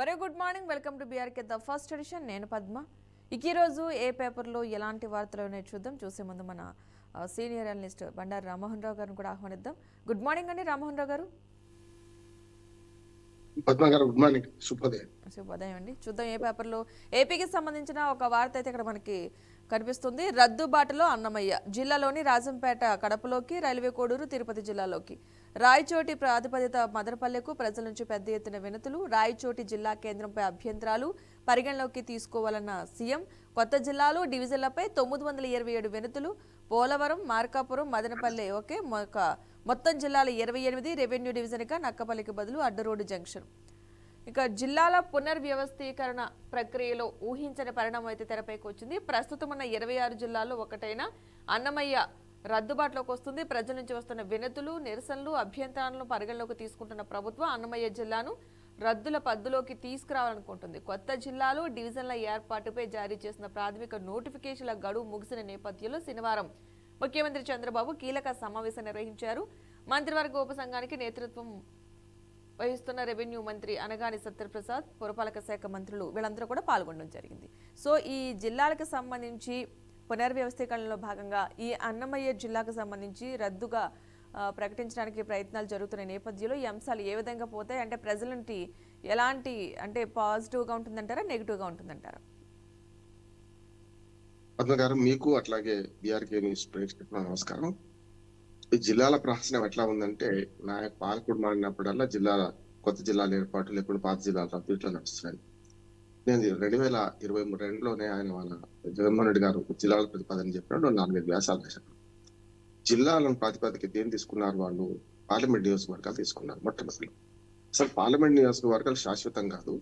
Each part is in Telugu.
Very good morning. Welcome to BRK the first edition. నేను పద్మ. ఈ రోజు ఏ పేపర్లో ఎలాంటి వార్తలు ఉన్నాయో చూద్దాం. చూసే ముందు మన సీనియర్ అనలిస్ట్ బండారు రామ్మోహన్ రావు గారిని కూడా ఆహ్వానిద్దాం. గుడ్ మార్నింగ్ అండి రామ్మోహన్ రావు గారు. పద్మ గారు గుడ్ మార్నింగ్. శుభోదయం అండి. చూద్దాం ఏ పేపర్లో. ఏపీకి సంబంధించిన ఒక వార్త అయితే ఇక్కడ మనకి కనిపిస్తుంది. రద్దుబాటులో అన్నమయ్య జిల్లాలోని రాజంపేట కడపలోకి, రైల్వే కోడూరు తిరుపతి జిల్లాలోకి, రాయచోటి ప్రాతిపదిత మదనపల్లెకు ప్రజల నుంచి పెద్ద ఎత్తున వినతులు. రాయచోటి జిల్లా కేంద్రంపై అభ్యంతరాలు పరిగణలోకి తీసుకోవాలన్న సీఎం. కొత్త జిల్లాలు డివిజన్లపై 927 వినతులు. పోలవరం, మార్కాపురం, మదనపల్లె ఒకే మొత్తం జిల్లాల 28 రెవెన్యూ డివిజన్గా నక్కపల్లికి బదులు అడ్డరోడ్డు జంక్షన్. ఇక జిల్లాల పునర్వ్యవస్థీకరణ ప్రక్రియలో ఊహించని పరిణామం అయితే తెరపైకి వచ్చింది. ప్రస్తుతం ఉన్న 26 జిల్లాల్లో ఒకటైన అన్నమయ్య రద్దుబాటులోకి వస్తుంది. ప్రజల నుంచి వస్తున్న వినతులు, నిరసనలు, అభ్యంతరాలను పరిగణలోకి తీసుకుంటున్న ప్రభుత్వం అన్నమయ్య జిల్లాను రద్దుల పద్దులోకి తీసుకురావాలనుకుంటుంది. కొత్త జిల్లాలు డివిజన్ల ఏర్పాటుపై జారీ చేసిన ప్రాథమిక నోటిఫికేషన్ల గడువు ముగిసిన నేపథ్యంలో శనివారం ముఖ్యమంత్రి చంద్రబాబు కీలక సమావేశం నిర్వహించారు. మంత్రివర్గ ఉపసంఘానికి నేతృత్వం వహిస్తున్న రెవెన్యూ మంత్రి అనగాని సత్యప్రసాద్, పురపాలక శాఖ మంత్రులు వీళ్ళందరూ కూడా పాల్గొనడం జరిగింది. సో ఈ జిల్లాలకు సంబంధించి పునర్వ్యవస్థీకరణలో భాగంగా ఈ అన్నమయ్య జిల్లాకు సంబంధించి రద్దుగా ప్రకటించడానికి ప్రయత్నాలు జరుగుతున్న నేపథ్యంలో ఈ అంశాలు ఏ విధంగా పోతాయి అంటే ప్రజల నుండి ఎలాంటి అంటే పాజిటివ్గా ఉంటుందంటారా, నెగిటివ్గా ఉంటుందంటారా? పద్మ గారు, మీకు అట్లాగే బీఆర్కే న్యూస్ ప్రేక్షకులకు నమస్కారం. ఈ జిల్లాల ప్రహసనం ఎట్లా ఉందంటే, నాయకు పాలకుడు మారినప్పుడల్లా కొత్త జిల్లాల ఏర్పాటు లేకుండా పాత జిల్లాల రద్దు ఇట్లా నడుస్తున్నాయి. నేను 2022లోనే ఆయన వాళ్ళ జగన్మోహన్ రెడ్డి గారు జిల్లాల ప్రతిపాదన చెప్పినప్పుడు 4 వ్యాసాలు రాశారు. జిల్లాలను ప్రాతిపదిక దేని తీసుకున్నారు? వాళ్ళు పార్లమెంట్ నియోజకవర్గాలు తీసుకున్నారు. మొట్టమొదటి అసలు పార్లమెంట్ నియోజకవర్గాలు శాశ్వతం కాదు,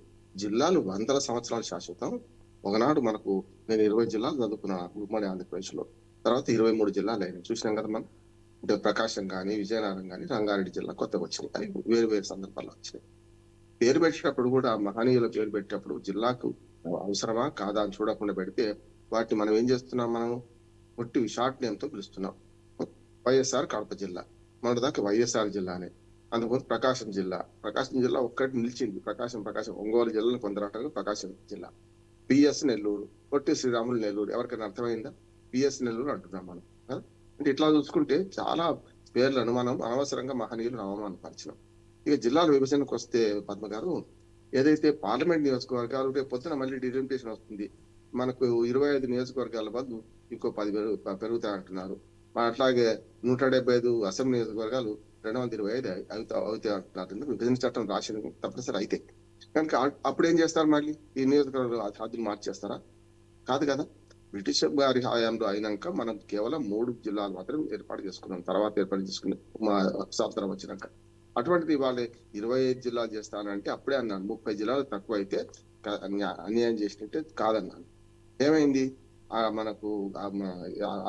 జిల్లాలు 100 సంవత్సరాలు శాశ్వతం. ఒకనాడు నేను 20 జిల్లాలు చదువుకున్నాను ఉమ్మడి ఆంధ్రప్రదేశ్ లో. తర్వాత 23 జిల్లాలు అయినాయి చూసినాం కదా మనం. అంటే ప్రకాశం కానీ, విజయనగరం కానీ, రంగారెడ్డి జిల్లా కొత్తగా వచ్చినాయి. అది వేరు సందర్భాల్లో వచ్చినాయి. పేరు పెట్టేటప్పుడు కూడా మహనీయుల పేరు పెట్టేటప్పుడు జిల్లాకు అవసరమా కాదా అని చూడకుండా పెడితే వాటిని మనం ఏం చేస్తున్నాం? మనం పొట్టి షార్ట్ నేమ్ తో పిలుస్తున్నాం. వైఎస్ఆర్ కడప జిల్లా, మన దాకా వైఎస్ఆర్ జిల్లానే. అందుకు ప్రకాశం జిల్లా ఒక్కటి నిలిచింది. ప్రకాశం ఒంగోలు జిల్లాను కొందరు అంటారు ప్రకాశం జిల్లా. పిఎస్ నెల్లూరు, పొట్టి శ్రీరాములు నెల్లూరు. ఎవరికైనా అర్థమైందా? పిఎస్ నెల్లూరు అంటున్నాం మనం. అంటే ఇట్లా చూసుకుంటే చాలా పేర్లను మనం అనవసరంగా మహనీయులు అవమానపరిచినాం. ఇక జిల్లాల విభజనకు వస్తే పద్మ గారు, ఏదైతే పార్లమెంట్ నియోజకవర్గాలు రేపు పొద్దున మళ్ళీ డిలిమిటేషన్ వస్తుంది. మనకు 25 నియోజకవర్గాల బదులు ఇంకో 10 పెరుగుతాయి అంటున్నారు. అట్లాగే 175 అసెంబ్లీ నియోజకవర్గాలు 225 అవుతాయి అంటున్నారు. విభజన చట్టం రాసిన తప్పనిసరి అయితే కనుక అప్పుడు ఏం చేస్తారు? మళ్ళీ ఈ నియోజకవర్గాలు హద్దులు మార్చేస్తారా? కాదు కదా. బ్రిటిష్ గారి హయాంలో అయినాక మనం కేవలం 3 జిల్లాలు మాత్రం ఏర్పాటు చేసుకున్నాం. తర్వాత ఏర్పాటు చేసుకుని స్వాతంత్రం వచ్చినాక. అటువంటిది వాళ్ళే 25 జిల్లాలు చేస్తానంటే అప్పుడే అన్నాను 30 జిల్లాలు తక్కువ అయితే అన్యాయం చేసినట్టే కాదన్నాను. ఏమైంది? మనకు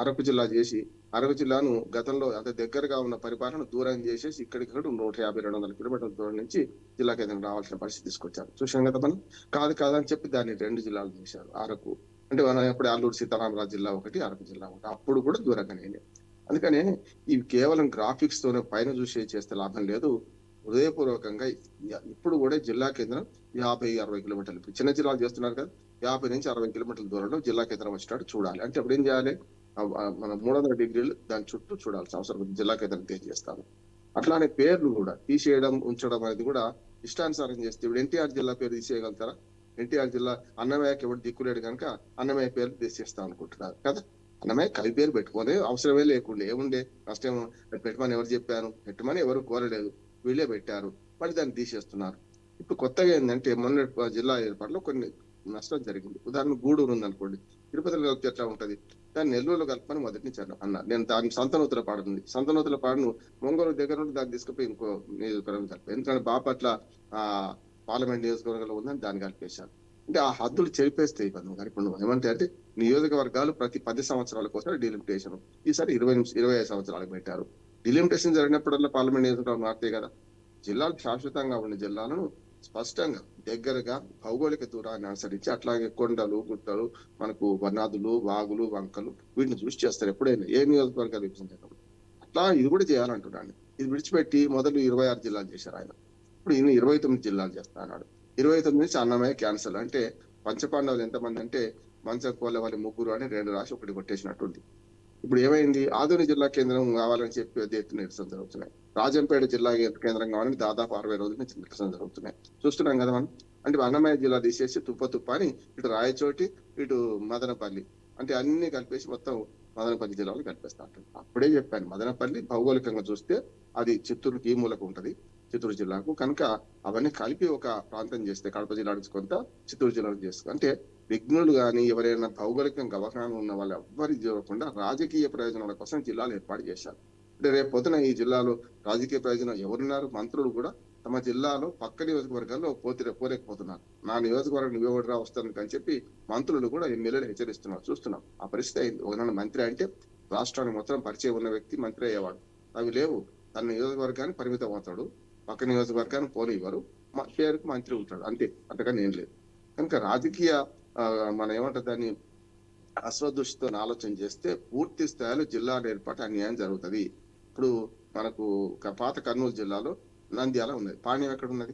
అరకు జిల్లా చేసి అరకు జిల్లాను గతంలో అంత దగ్గరగా ఉన్న పరిపాలన దూరం చేసేసి ఇక్కడిక్కడ 150-200 కిలోమీటర్ల దూరం నుంచి జిల్లా కేంద్రం రావాల్సిన పరిస్థితి తీసుకొచ్చారు. చూసాం కదా మనం. కాదని చెప్పి దాన్ని 2 జిల్లాలు చేశారు. అరకు అంటే మనం ఎప్పుడు అల్లూరు సీతారామరాజు జిల్లా ఒకటి, అరకు జిల్లా ఒకటి. అప్పుడు కూడా దూరంగానే. అందుకనే ఇవి కేవలం గ్రాఫిక్స్ తోనే పైన చూసి చేస్తే లాభం లేదు. హృదయపూర్వకంగా ఇప్పుడు కూడా జిల్లా కేంద్రం 50-60 కిలోమీటర్లు, చిన్న జిల్లాలు చేస్తున్నారు కదా, 50 నుంచి 60 కిలోమీటర్ల దూరంలో జిల్లా కేంద్రం వచ్చినట్టు చూడాలి. అంటే అప్పుడు ఏం చేయాలి? మనం 300 డిగ్రీలు దాని చుట్టూ చూడాల్సిన అవసరం జిల్లా కేంద్రం తెలియజేస్తాను. అట్లానే పేర్లు కూడా తీసేయడం, ఉంచడం అనేది కూడా ఇష్టానుసారం చేస్తే ఇప్పుడు ఎన్టీఆర్ జిల్లా పేరు తీసేయగలుగుతారా? ఎన్టీఆర్ జిల్లా అన్నమయ్యకి ఎవరు దిక్కులేడు కనుక అన్నమయ్య పేరు తీసేస్తాం అనుకుంటున్నారు కదా. అన్నమయ్య కవి పేరు పెట్టుకోలే, అవసరమే లేకుండా ఏముండే నష్టం? పెట్టమని ఎవరు చెప్పారు? పెట్టమని ఎవరు కోరలేదు, వీళ్ళే పెట్టారు. మళ్ళీ దాన్ని తీసేస్తున్నారు. ఇప్పుడు కొత్తగా ఏంటంటే మొన్న జిల్లా ఏర్పాటులో కొన్ని నష్టం జరిగింది. ఉదాహరణ గూడూరు ఉందనుకోండి, తిరుపతిలో కలిపితే ఎట్లా ఉంటది? దాన్ని నెల్లూరులో కలపని మొదటి నుంచి అన్నారు. నేను దాని సంతనూతుల పాడుంది, సంతనూతుల పాడును ఒంగోలు దగ్గర నుండి దాన్ని తీసుకుపోయి ఇంకో నియోజకవర్గం కలిపి, ఎందుకంటే బాపట్ల పార్లమెంట్ నియోజకవర్గంలో ఉందని దాన్ని కలిపేశారు. అంటే ఆ హద్దులు చెరిపేస్తాయి పద్మ గారు. ఇప్పుడు ఏమంటే అంటే నియోజకవర్గాలు ప్రతి 10 సంవత్సరాలకు ఒకసారి డిలిమిటేషన్, ఈసారి 25 సంవత్సరాలకు పెట్టారు. డిలిమిటేషన్ జరిగినప్పుడల్లా పార్లమెంట్ నియోజకవర్గం మారుతాయి కదా. జిల్లాలు శాశ్వతంగా ఉన్న జిల్లాలను స్పష్టంగా దగ్గరగా భౌగోళిక దూరాన్ని అనుసరించి, అట్లాగే కొండలు, గుట్టలు, మనకు వనాదులు, వాగులు, వంకలు వీటిని చూసి చేస్తారు ఎప్పుడైనా ఏ నియోజకవర్గాలు విభజించినప్పుడు. అట్లా ఇది కూడా చేయాలంటున్నాను. ఇది విడిచిపెట్టి మొదలు 26 జిల్లాలు చేశారు ఆయన. ఇప్పుడు ఈయన 29 జిల్లాలు చేస్తా అన్నాడు. 29 నుంచి అన్నమయ్య క్యాన్సల్. అంటే పంచపాండవులు ఎంతమంది అంటే మంచకోళ్ళ వాళ్ళ ముగ్గురు అని 2 రాసి ఒకటి కొట్టేసినట్టుంది. ఇప్పుడు ఏమైంది? ఆదోని జిల్లా కేంద్రం కావాలని చెప్పి పెద్ద ఎత్తున నిరసనలు జరుగుతున్నాయి. రాజంపేట జిల్లా కేంద్రం కావాలని దాదాపు 60 రోజుల నుంచి నిరసనలు జరుగుతున్నాయి. చూస్తున్నాం కదా మనం. అంటే అన్నమయ్య జిల్లా తీసేసి తుప్ప అని ఇటు రాయచోటి, ఇటు మదనపల్లి అంటే అన్ని కలిపేసి మొత్తం మదనపల్లి జిల్లాలో కలిపేస్తా అంటారు. అప్పుడే చెప్పాను, మదనపల్లి భౌగోళికంగా చూస్తే అది చిత్తూరుకి ఈ మూలకు ఉంటది, చిత్తూరు జిల్లాకు. కనుక అవన్నీ కలిపి ఒక ప్రాంతం చేస్తే కడప జిల్లా నుంచి కొంత, చిత్తూరు జిల్లా నుంచి చేస్తుంది. అంటే విఘ్నులు గాని ఎవరైనా భౌగోళికంగా అవగాహన ఉన్న వాళ్ళు ఎవ్వరి చూడకుండా రాజకీయ ప్రయోజనాల కోసం జిల్లాలు ఏర్పాటు చేశారు. అంటే రేపు పొద్దున ఈ జిల్లాలో రాజకీయ ప్రయోజనం ఎవరున్నారు? మంత్రులు కూడా తమ జిల్లాలో పక్క నియోజకవర్గాల్లో పోలేకపోతున్నారు. నా నియోజకవర్గం నువ్వెవడరా వస్తాను అని చెప్పి మంత్రులు కూడా ఎమ్మెల్యేలు హెచ్చరిస్తున్నారు. చూస్తున్నాం ఆ పరిస్థితి అయింది. ఒకనాడు మంత్రి అంటే రాష్ట్రానికి మొత్తం పరిచయం ఉన్న వ్యక్తి మంత్రి అయ్యేవాడు. అవి లేవు. తన నియోజకవర్గానికి పరిమితం అవుతాడు, పక్క నియోజకవర్గానికి పోనివ్వరు, పేరుకు మంత్రి ఉంటాడు, అంతే, అంతకని ఏం లేదు. కనుక రాజకీయ మనం ఏమంటారు దాన్ని అశ్వదృష్టితో ఆలోచన చేస్తే పూర్తి స్థాయిలో జిల్లాల ఏర్పాటు అన్యాయం జరుగుతుంది. ఇప్పుడు మనకు పాత కర్నూలు జిల్లాలో నంద్యాల ఉన్నది, పాణ్యం ఎక్కడ ఉన్నది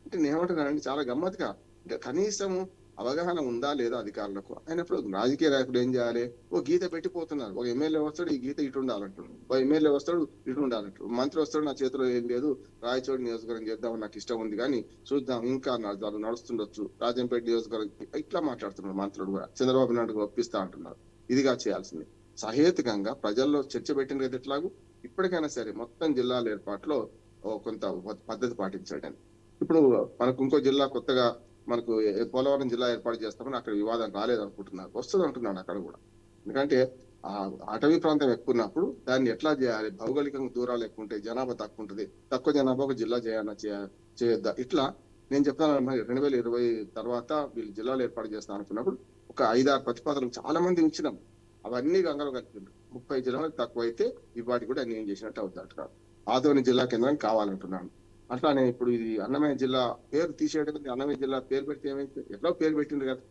అంటే నేనేమంటున్నానండి, చాలా గమ్మత్తుగా అంటే కనీసం అవగాహన ఉందా లేదా అధికారులకు అయినప్పుడు రాజకీయ నాయకులు ఏం చేయాలి? ఓ గీత పెట్టిపోతున్నారు. ఒక ఎమ్మెల్యే వస్తాడు, ఈ గీత ఇటు ఉండాలంటున్నాడు, ఓ ఎమ్మెల్యే వస్తాడు ఇటు ఉండాలంటాడు, మంత్రి వస్తాడు, నా చేతిలో ఏం లేదు, రాయచోటి నియోజకవర్గం చేద్దామని నాకు ఇష్టం ఉంది కానీ చూద్దాం ఇంకా నడుస్తుండొచ్చు, రాజంపేట నియోజకవర్గం ఇట్లా మాట్లాడుతున్నారు మంత్రులు కూడా. చంద్రబాబు నాయుడు ఒప్పిస్తా అంటున్నారు. ఇదిగా చేయాల్సింది సహేతుకంగా ప్రజల్లో చర్చ పెట్టింది కదా. ఎట్లాగూ ఇప్పటికైనా సరే మొత్తం జిల్లాల ఏర్పాటులో కొంత పద్ధతి పాటించండి. ఇప్పుడు మనకు ఇంకో జిల్లా కొత్తగా మనకు పోలవరం జిల్లా ఏర్పాటు చేస్తామని అక్కడ వివాదం రాలేదనుకుంటున్నారు, వస్తుంది అంటున్నాను అక్కడ కూడా. ఎందుకంటే ఆ అటవీ ప్రాంతం ఎక్కువ ఉన్నప్పుడు దాన్ని ఎట్లా చేయాలి? భౌగోళికంగా దూరాలు ఎక్కువ ఉంటాయి, జనాభా తక్కువ ఉంటుంది, తక్కువ జనాభా ఒక జిల్లా చేయొద్దా? ఇట్లా నేను చెప్తాను. మరి 2020 తర్వాత వీళ్ళు జిల్లాలు ఏర్పాటు చేస్తాం అనుకున్నప్పుడు ఒక 5-6 ప్రతిపాదనలు చాలా మంది ఇచ్చినాం. అవన్నీ గంగలో కలిపిండ్రు. 30 జిల్లాలకు తక్కువ అయితే ఇవాటి కూడా అన్యాయం చేసినట్టు అవుతుంది అంటున్నారు. ఆదోని జిల్లా కేంద్రం కావాలంటున్నాను. అట్లానే ఇప్పుడు ఇది అన్నమయ్య జిల్లా పేరు తీసేయడం, అన్నమయ్య జిల్లా పేరు పెడితే ఏమైతే ఎట్లా పేరు పెట్టిండ్రు కదా.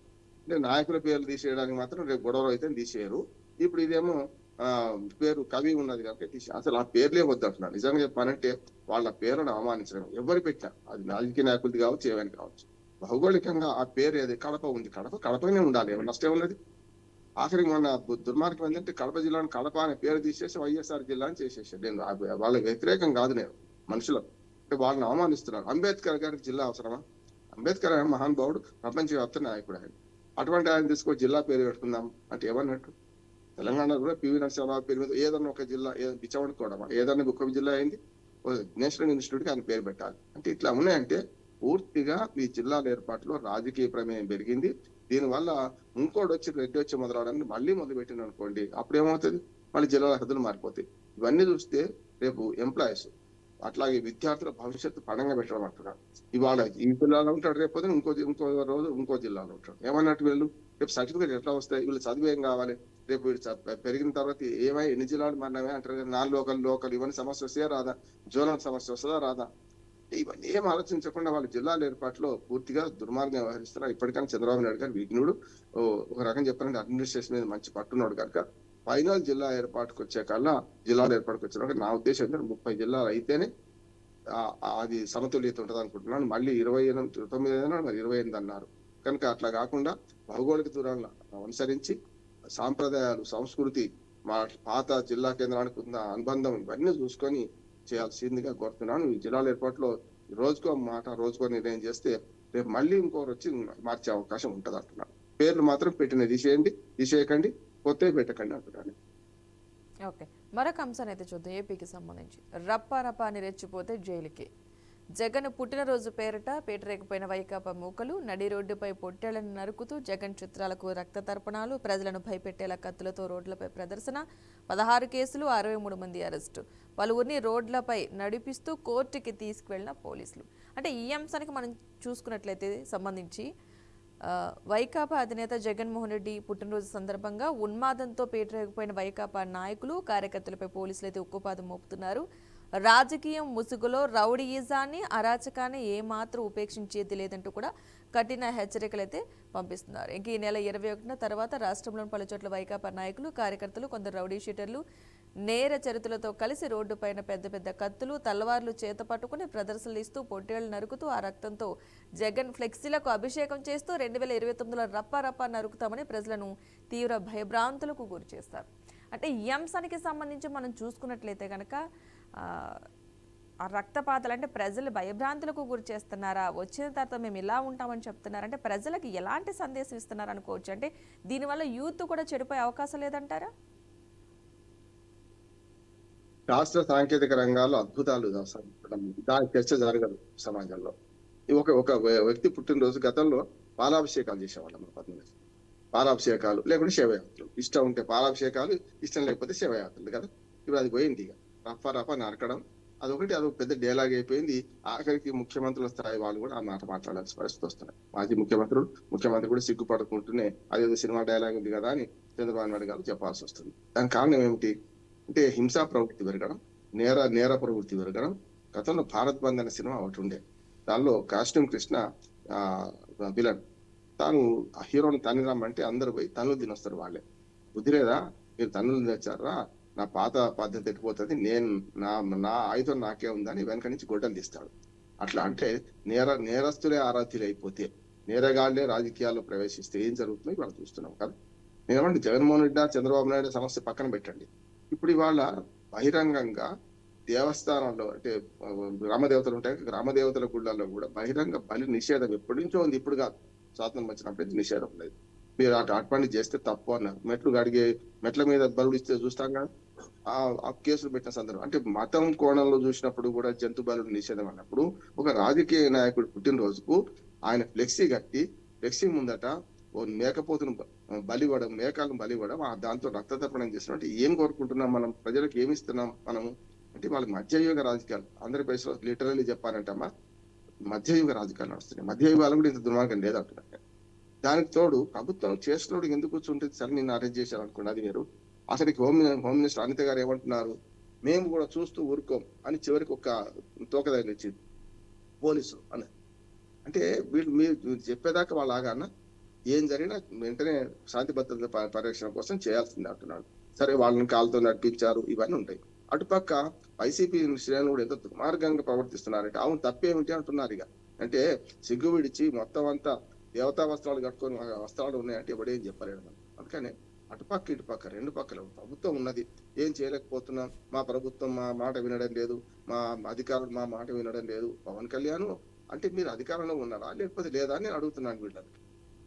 అంటే నాయకుల పేర్లు తీసేయడానికి మాత్రం రేపు గొడవలు అయితే తీసేయరు. ఇప్పుడు ఇదేమో పేరు కవి ఉన్నది కాబట్టి అసలు ఆ పేర్లే వద్దంటున్నారు. నిజంగా చెప్పాలంటే వాళ్ళ పేరును అవమానించడం ఎవరు పెట్టినా, అది రాజకీయ నాయకులది కావచ్చు, ఏమైనా కావచ్చు, భౌగోళికంగా ఆ పేరు ఏది కడప ఉంది, కడపనే ఉండాలి, నష్టం ఉన్నది. ఆఖరికి మొన్న దుర్మార్గం ఏంటంటే కడప జిల్లాను కడప అనే పేరు తీసేసి వైఎస్ఆర్ జిల్లా అని చేసేసాడు. నేను వాళ్ళ వ్యతిరేకం కాదు, నేను మనుషులకు అంటే వాళ్ళని అవమానిస్తున్నాను. అంబేద్కర్ గారికి జిల్లా అవసరమా? అంబేద్కర్ ఆయన మహానుభావుడు, ప్రపంచవ్యాప్త నాయకుడు ఆయన. అటువంటి ఆయన తీసుకొని జిల్లా పేరు పెట్టుకుందాం అంటే ఏమన్నట్టు? తెలంగాణలో కూడా పివి నరసింహరావు పేరు మీద ఏదన్నా ఒక జిల్లా పిచ్చవనుకోవడమా? ఏదన్నా ఒక జిల్లా అయింది నేషనల్ ఇన్స్టిట్యూట్ కి ఆయన పేరు పెట్టాలి అంటే ఇట్లా ఉన్నాయంటే పూర్తిగా ఈ జిల్లాల ఏర్పాటులో రాజకీయ ప్రమేయం పెరిగింది. దీనివల్ల ఇంకోటి వచ్చి రెడ్డి వచ్చి మొదలవడానికి మళ్ళీ మొదలు పెట్టింది అనుకోండి, అప్పుడు ఏమవుతుంది? మళ్ళీ జిల్లాల హద్దులు మారిపోతాయి. ఇవన్నీ చూస్తే రేపు ఎంప్లాయీస్ అట్లాగే విద్యార్థుల భవిష్యత్తు పణంగా పెట్టడం అంటున్నారు. ఇవాళ ఈ జిల్లాలో ఉంటాడు, రేపు ఇంకో రోజు ఇంకో జిల్లాలో ఉంటాడు. ఏమన్నట్టు వీళ్ళు రేపు సర్టిఫికేట్ ఎట్లా వస్తాయి? వీళ్ళు చదువు ఏం కావాలి? రేపు వీళ్ళు పెరిగిన తర్వాత ఎన్ని జిల్లాలు మారినవే అంటారు. లోకల్ ఇవన్నీ సమస్య వస్తే రాదా? జోనల్ సమస్య వస్తుందా రాదా? ఇవన్నీ ఏం ఆలోచించకుండా వాళ్ళ జిల్లాల ఏర్పాటులో పూర్తిగా దుర్మార్గం వ్యవహరిస్తున్నారు. ఇప్పటికైనా చంద్రబాబు నాయుడు గారు విఘ్నుడు, ఒక రకం చెప్పాలంటే అడ్మినిస్ట్రేషన్ మీద మంచి పట్టున్నాడు కనుక ఫైనల్ జిల్లా ఏర్పాటుకు వచ్చే కల్లా జిల్లాల ఏర్పాటుకు వచ్చిన నా ఉద్దేశం ఏంటంటే 30 జిల్లాలు అయితేనే అది సమతుల్యత ఉంటుంది అనుకుంటున్నాను. మళ్ళీ 29 మరి 28 అన్నారు కనుక అట్లా కాకుండా భౌగోళిక దూరాలను అనుసరించి సాంప్రదాయాలు, సంస్కృతి, మా పాత జిల్లా కేంద్రానికి ఉన్న అనుబంధం ఇవన్నీ చూసుకొని చేయాల్సిందిగా కోరుతున్నాను. ఈ జిల్లాల ఏర్పాటులో రోజుకో మాట, రోజుకో నిర్ణయం చేస్తే రేపు మళ్ళీ ఇంకోరు వచ్చి మార్చే అవకాశం ఉంటది అంటున్నాను. పేర్లు మాత్రం తీసేయకండి, కొత్తవి పెట్టకండి అంటున్నాను. ఓకే, మరొక అంశాన్ని అయితే చూద్దాం. ఏపీకి సంబంధించి రప్ప అని రెచ్చిపోతే జైలుకి. జగన్ పుట్టినరోజు పేరిట పేటరేకపోయిన వైకాపా మూకలు, నడి రోడ్డుపై పొట్టేళ్లను నరుకుతూ జగన్ చిత్రాలకు రక్త తర్పణాలు, ప్రజలను భయపెట్టేలా కత్తులతో రోడ్లపై ప్రదర్శన, 16 కేసులు, 63 మంది అరెస్టు, పలువురిని రోడ్లపై నడిపిస్తూ కోర్టుకి తీసుకువెళ్లిన పోలీసులు. అంటే ఈ అంశానికి మనం చూసుకున్నట్లయితే సంబంధించి వైకాపా అధినేత జగన్మోహన్ రెడ్డి పుట్టినరోజు సందర్భంగా ఉన్మాదంతో పేటరేగిపోయిన వైకాపా నాయకులు, కార్యకర్తలపై పోలీసులు అయితే ఉక్కుపాదం మోపుతున్నారు. రాజకీయం ముసుగులో రౌడీయిజాన్ని, అరాచకాన్ని ఏమాత్రం ఉపేక్షించేది లేదంటూ కూడా కఠిన హెచ్చరికలు అయితే పంపిస్తున్నారు. ఇంక ఈ నెల 21న తర్వాత రాష్ట్రంలోని పలుచోట్ల వైకాపా నాయకులు, కార్యకర్తలు, కొందరు రౌడీ షీటర్లు నేర చరితులతో కలిసి రోడ్డుపైన పెద్ద పెద్ద కత్తులు తలవార్లు చేత పట్టుకుని ప్రదర్శనలు ఇస్తూ పొట్టేళ్లు నరుకుతూ ఆ రక్తంతో జగన్ ఫ్లెక్సీలకు అభిషేకం చేస్తూ 2029లో రప్ప నరుకుతామని ప్రజలను తీవ్ర భయభ్రాంతులకు గురి చేస్తారు. అంటే ఈ అంశానికి సంబంధించి మనం చూసుకున్నట్లయితే కనుక ఆ రక్తపాతాలు అంటే ప్రజలు భయభ్రాంతులకు గురి చేస్తున్నారా, వచ్చిన తర్వాత మేము ఇలా ఉంటామని చెప్తున్నారు, అంటే ప్రజలకు ఎలాంటి సందేశం ఇస్తున్నారు అనుకోవచ్చు. అంటే దీనివల్ల యూత్ కూడా చెడిపోయే అవకాశం లేదంటారా? శాస్త్ర సాంకేతిక రంగాల్లో అద్భుతాలు దాని చర్చ జరగదు సమాజంలో. ఒక ఒక వ్యక్తి పుట్టినరోజు గతంలో పాలాభిషేకాలు చేసేవాళ్ళం 18 పాలాభిషేకాలు లేకుంటే శివయాత్రలు. ఇష్టం ఉంటే పాలాభిషేకాలు, ఇష్టం లేకపోతే శివయాత్రలు కదా. ఇప్పుడు అది పోయింది. ఇక రఫా నరకడం అదొకటి పెద్ద డైలాగ్ అయిపోయింది. ఆఖరికి ముఖ్యమంత్రుల స్థాయి వాళ్ళు కూడా ఆ మాట మాట్లాడాల్సిన పరిస్థితి వస్తున్నాయి. మాజీ ముఖ్యమంత్రి కూడా సిగ్గుపడుకుంటూనే అదేదో సినిమా డైలాగ్ ఉంది కదా అని చంద్రబాబు నాయుడు గారు చెప్పాల్సి వస్తుంది. దానికి కారణం ఏమిటి అంటే హింసా ప్రవృత్తి పెరగడం, నేర ప్రవృత్తి పెరగడం. గతంలో భారత్ బంద్ అనే సినిమా ఒకటి ఉండే, దానిలో కాస్ట్యూమ్ కృష్ణ విలన్ తాను ఆ హీరోని తన్ని రమ్మంటే అందరు పోయి తన్నులు తినొస్తారు. వాళ్ళే బుద్ధి లేదా, మీరు తన్నులు తెచ్చారా, నా పాత పద్ధతి ఎట్టిపోతుంది, నేను నా ఆయుధం నాకే ఉందని వెనక నుంచి గొడ్డలు తీస్తాడు. అట్లా అంటే నేరస్తులే ఆరాధ్యులు అయిపోతే, నేరగాళ్లే రాజకీయాల్లో ప్రవేశిస్తే ఏం జరుగుతుందో ఇవాళ చూస్తున్నాం కదా. నేనేమంటే జగన్మోహన్ రెడ్డి చంద్రబాబు నాయుడు సమస్య పక్కన పెట్టండి. ఇప్పుడు ఇవాళ బహిరంగంగా దేవస్థానంలో అంటే గ్రామదేవతలు ఉంటాయి, గ్రామదేవతల గుళ్ళల్లో కూడా బహిరంగ బలి నిషేధం ఎప్పటి నుంచో ఉంది. ఇప్పుడు కాదు, స్వాతంత్రం వచ్చినప్పుడు నిషేధం లేదు. మీరు అటువంటి చేస్తే తప్పు అన్నారు. మెట్ల మీద బలుడు ఇస్తే చూస్తాం కదా, ఆ కేసులు పెట్టిన సందర్భం. అంటే మతం కోణంలో చూసినప్పుడు కూడా జంతు బలుడు నిషేధం అన్నప్పుడు ఒక రాజకీయ నాయకుడు పుట్టినరోజుకు ఆయన ఫ్లెక్సీ ముందట ఓ మేకపోతును బలివ్వడం, మేకలను బలివ్వడం, దాంతో రక్తతర్పణం చేసినట్టు ఏం కోరుకుంటున్నాం మనం, ప్రజలకు ఏమి ఇస్తున్నాం మనము అంటే వాళ్ళకి మధ్యయుగ రాజకీయాలు. ఆంధ్రప్రదేశ్ లో లిటరల్లీ చెప్పాలంటమ్మా మధ్యయుగ రాజకీయాలు నడుస్తున్నాయి. మధ్యయుగాలు కూడా ఇంత దుర్మార్గం లేదంటున్నారు. దానికి తోడు ప్రభుత్వం చేసినోడు ఎందుకు కూర్చుంటుంది, సరే నిన్ను అరెస్ట్ చేశారు అనుకోండి, అది వేరు. అసలుకి హోమ్ మినిస్టర్ అనిత గారు ఏమంటున్నారు, మేము కూడా చూస్తూ ఊరుకోం అని చివరికి ఒక తోకదారి ఇచ్చింది పోలీసులు అని. అంటే వీళ్ళు మీరు చెప్పేదాకా వాళ్ళు ఆగాన ఏం జరిగినా వెంటనే శాంతి భద్రత పరిరక్షణ కోసం చేయాల్సింది అంటున్నాడు. సరే వాళ్ళని కాలుతో నడిపించారు, ఇవన్నీ ఉంటాయి. అటుపక్క వైసీపీ శ్రేణులు కూడా ఎంతో దుర్మార్గంగా ప్రవర్తిస్తున్నారంటే అవును తప్పేమిటి అంటున్నారు. ఇక అంటే సిగ్గు విడిచి మొత్తం అంతా దేవతా వస్త్రాలు కట్టుకొని వస్త్రాలు ఉన్నాయంటే ఎవడేం చెప్పలేడు మనం. అందుకనే అటుపక్క ఇటుపక్క రెండు పక్కల ప్రభుత్వం ఉన్నది, ఏం చేయలేకపోతున్నాం, మా ప్రభుత్వం మా మాట వినడం లేదు, మా అధికారులు మా మాట వినడం లేదు. పవన్ కళ్యాణ్ అంటే మీరు అధికారంలో ఉన్నారా లేకపోతే లేదా అని నేను అడుగుతున్నాను. వీళ్ళకి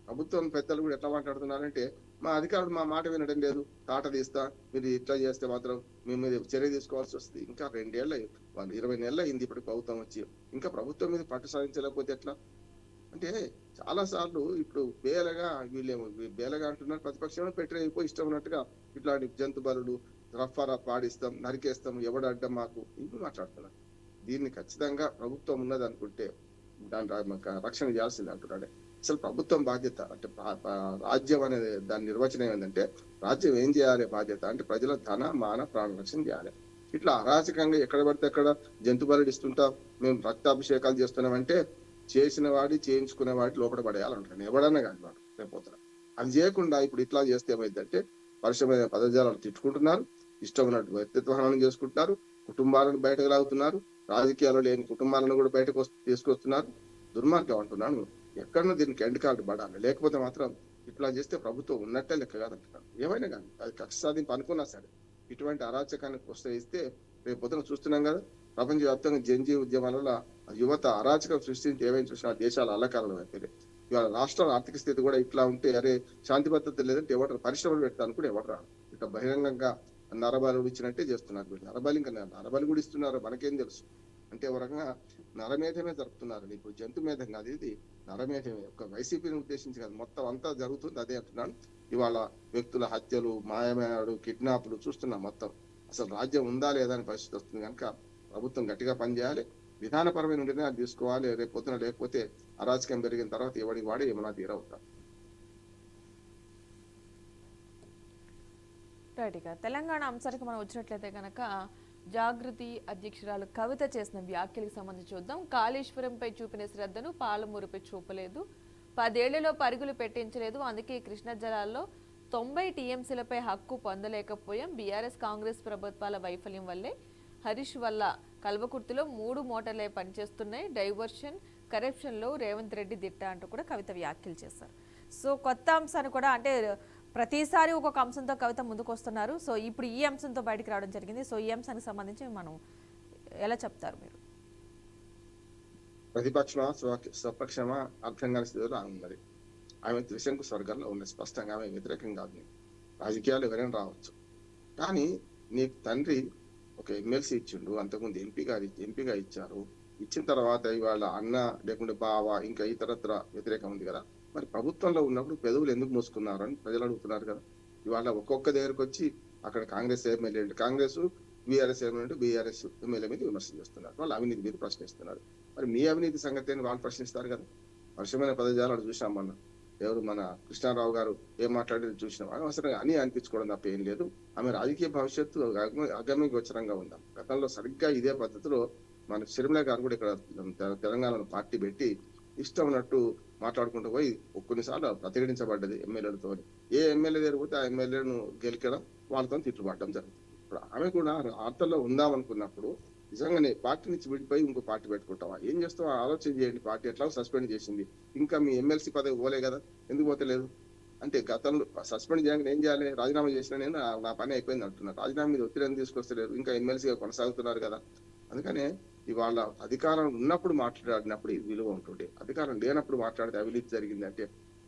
ప్రభుత్వం పెద్దలు కూడా ఎట్లా మాట్లాడుతున్నారంటే మా అధికారులు మా మాట వినడం లేదు, తాట తీస్తా, మీరు ఇట్లా చేస్తే మాత్రం మీ మీద చర్య తీసుకోవాల్సి వస్తుంది. ఇంకా 2 ఏళ్ళు వాళ్ళు 20 నెలలు అయింది ఇప్పుడు ప్రభుత్వం వచ్చి, ఇంకా ప్రభుత్వం మీద పట్టు సాధించలేకపోతే ఎట్లా అంటే చాలా సార్లు ఇప్పుడు వీళ్ళేమో బేలగా అంటున్నారు, ప్రతిపక్షంలో అయిపోయి ఇష్టం ఉన్నట్టుగా ఇట్లాంటి జంతు బలులు రఫా పాడిస్తాం, నరికేస్తాం, ఎవడు అడ్డం మాకు ఇవి మాట్లాడుతున్నారు. దీన్ని ఖచ్చితంగా ప్రభుత్వం ఉన్నది అనుకుంటే దాని రక్షణ చేయాల్సింది అంటున్నాడే. అసలు ప్రభుత్వం బాధ్యత అంటే రాజ్యం అనేది దాని నిర్వచనం ఏంటంటే రాజ్యం ఏం చేయాలి బాధ్యత అంటే ప్రజల ధన మాన ప్రాణ రక్షణ చేయాలి. ఇట్లా అరాచకంగా ఎక్కడ పడితే అక్కడ జంతు బలులు ఇస్తుంటాం, మేము రక్తాభిషేకాలు చేస్తున్నామంటే చేసిన వాడి చేయించుకునే వాటి లోపల పడేయాలంటాను ఎవడన్నా కానీ వాడు రేపోతారు. అది చేయకుండా ఇప్పుడు ఇట్లా చేస్తే ఏమైందంటే పరిశ్రమైన పదజాలను తిట్టుకుంటున్నారు, ఇష్టం ఉన్నట్టు వ్యక్తిత్వ హననం చేసుకుంటున్నారు, కుటుంబాలను బయటకు లాగుతున్నారు, రాజకీయాల్లో లేని కుటుంబాలను కూడా బయటకు తీసుకొస్తున్నారు. దుర్మార్గం అంటున్నాను. ఎక్కడన్నా దీనికి ఎండ్ కార్డు పడాలి, లేకపోతే మాత్రం ఇట్లా చేస్తే ప్రభుత్వం ఉన్నట్టే లెక్క కాదంటున్నాను. ఏమైనా కానీ అది కక్ష సాధింపు అనుకున్నా సరే ఇటువంటి అరాచకానికి ప్రోత్సహిస్తే రేపు పొద్దున చూస్తున్నాం కదా, ప్రపంచవ్యాప్తంగా జంజీ ఉద్యమాల వల్ల యువత అరాచకం సృష్టించి ఏమైనా చూసినా దేశాల అల్లకాలం అయిపోయింది. ఇవాళ రాష్ట్రాల ఆర్థిక స్థితి కూడా ఇట్లా ఉంటే అరే శాంతి భద్రత లేదంటే ఎవరు పరిశ్రమలు పెడతాను కూడా ఎవరు రాదు. ఇట్లా బహిరంగంగా నరబలి ఇచ్చినట్టే చేస్తున్నారు. నరబలి ఇంకా నరబలి కూడా ఇస్తున్నారు, మనకేం తెలుసు అంటే ఒక రకంగా నరమేధమే జరుపుతున్నారు. ఇప్పుడు జంతు మేధం కాదు, ఇది నరమేధమే. ఒక వైసీపీని ఉద్దేశించి కాదు, మొత్తం అంతా జరుగుతుంది అదే అంటున్నాను. ఇవాళ వ్యక్తుల హత్యలు, మాయమేడు, కిడ్నాప్లు చూస్తున్నాం. మొత్తం అసలు రాజ్యం ఉందా లేదా అని పరిస్థితి వస్తుంది. కనుక ప్రభుత్వం గట్టిగా పనిచేయాలి, విధానపరమైన నిర్ణయాలు తీసుకోవాలి. రేపు పొద్దున లేకపోతే అరాచకం పెరిగిన తర్వాత ఎవడి వాడి ఏమన్నా తీరవుతారు. రైట్గా తెలంగాణ అంశానికి మనం వచ్చినట్లయితే కనుక జాగృతి అధ్యక్షురాలు కవిత చేసిన వ్యాఖ్యలకు సంబంధించి చూద్దాం. కాళేశ్వరంపై చూపిన శ్రద్ధను పాలమూరుపై చూపలేదు, 10 ఏళ్లలో పరుగులు పెట్టించలేదు, అందుకే కృష్ణా జలాల్లో 90 టీఎంసీలపై హక్కు పొందలేకపోయాం. బీఆర్ఎస్ కాంగ్రెస్ ప్రభుత్వాల వైఫల్యం వల్లే హరీష్ వల్ల కల్వకుర్తిలో 3 మోటార్లే పనిచేస్తున్నాయి. డైవర్షన్ కరప్షన్లో రేవంత్ రెడ్డి దిట్ట అంటూ కూడా కవిత వ్యాఖ్యలు చేశారు. సో కొత్త అంశాన్ని కూడా అంటే ప్రతిసారి ఒక్కొక్క అంశంతో కవిత ముందుకు వస్తున్నారు. సో ఇప్పుడు ఈ అంశంతో బయటకు రావడం జరిగింది. సో ఈ అంశానికి సంబంధించి మనం ఎలా చెప్తారు మీరు? ప్రతిపక్షమా స్వపక్షమా అర్థం కాని స్థితిలో ఉన్నది. ఆమె త్రిశంకు స్వర్గంలో ఉన్నది. స్పష్టంగా ఆమె వ్యతిరేకం కాదు. రాజకీయాలు ఎవరైనా రావచ్చు, కానీ నీకు తండ్రి ఒక ఎమ్మెల్సీ ఇచ్చిండు, అంతకుముందు ఎంపీగా ఇచ్చారు. ఇచ్చిన తర్వాత ఇవాళ అన్న లేకుంటే బావ ఇంకా ఇతరత్ర వ్యతిరేకం ఉంది కదా. మరి ప్రభుత్వంలో ఉన్నప్పుడు పెదవులు ఎందుకు మూసుకున్నారు అని ప్రజలు అడుగుతున్నారు కదా. ఇవాళ ఒక్కొక్క దగ్గరకు వచ్చి అక్కడ Congress MLA Congress, BRS MLA BRS MLA మీద విమర్శలు చేస్తున్నారు. వాళ్ళు అవినీతి మీద ప్రశ్నిస్తున్నారు. మరి మీ అవినీతి సంగతి అని వాళ్ళు ప్రశ్నిస్తారు కదా. వర్షమైన పదజాలాలు చూసాం మొన్న. ఎవరు మన కృష్ణారావు గారు ఏం మాట్లాడేది చూసినాం. అనవసరంగా అని అనిపించుకోవడం తప్ప ఏం లేదు. ఆమె రాజకీయ భవిష్యత్తు అగమ్య గోచరంగా ఉందాం. గతంలో సరిగ్గా ఇదే పద్ధతిలో మన షర్మిల గారు కూడా ఇక్కడ తెలంగాణలో పార్టీ పెట్టి ఇష్టం ఉన్నట్టు మాట్లాడుకుంటూ పోయి కొన్నిసార్లు ప్రతిఘటించబడ్డది ఎమ్మెల్యేలతో. ఏ ఎమ్మెల్యే జరిగితే ఆ ఎమ్మెల్యేను గెలికడం, వాళ్ళతో తిట్టుబడడం జరుగుతుంది. ఇప్పుడు ఆమె కూడా వార్తల్లో ఉందాం అనుకున్నప్పుడు నిజంగానే పార్టీ నుంచి విడిపోయి ఇంకో పార్టీ పెట్టుకుంటావా? ఏం చేస్తావా ఆలోచన చేయండి. పార్టీ ఎట్లా సస్పెండ్ చేసింది, ఇంకా మీ ఎమ్మెల్సీ పదవి పోలే కదా, ఎందుకు పోతలేదు అంటే గతంలో సస్పెండ్ చేయడానికి ఏం చేయాలి? రాజీనామా చేసిన నేను నా పని అయిపోయింది అంటున్నారు. రాజీనామా మీద ఒత్తిడి తీసుకొస్తలేరు, ఇంకా ఎమ్మెల్సీగా కొనసాగుతున్నారు కదా. అందుకనే ఇవాళ అధికారం ఉన్నప్పుడు మాట్లాడినప్పుడు ఇది విలువ ఉంటుంది. అధికారం లేనప్పుడు మాట్లాడితే అవినీతి జరిగింది అంటే,